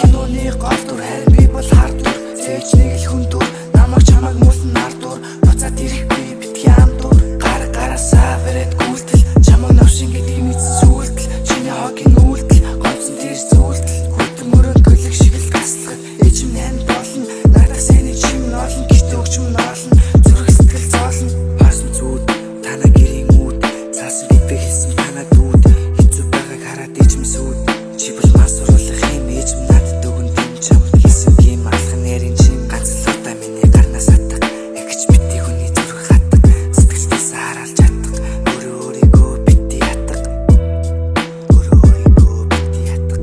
Киноны гол дүр харин би бол хар дүр. Сэж нэг л хүн дүр. Намайг чамайг муулсан нар дүр. Буцаад ирэхгүй битгий ам дүр. Гарасаа бэрээд гүйлтэл. Чамайг навшин гэдэг мэдсэн сүултэл. Чиний хогийн үйлдэл. Гомцон тэр зүйлдэл. Хүйтэн мөрөнд гөлөг шиг л таслахад. Эжим нанд болно. Надад сэний чим ноолно. Гэртээ өгчм ноолно. Зүрх сэтгэл зоолно. Хойсон зүуд. Танаа гэрийн үүд. Цаасан битвэ хэлсэн танаа дүүд. Хэцүү байгааг хараад эжим сүүд. Чи бол мас уруулах юм эжим надад өгөн тийм чамд хийсэн тийм алхах нэрийн чим ганц л удаа миний гарнаас атах. Эгч битгий хүний зүрх хатдаг. Сэтгэлдээс хараалж чаддаг. Өөрийгөө битгий ятдаг. Өөрийгөө битгий ятдаг.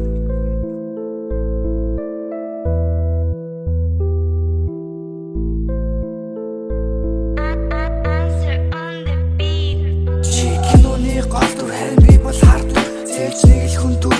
Чи киноны гол дүр харин би бол хар дүр. Сэж нэг л хүн дүр.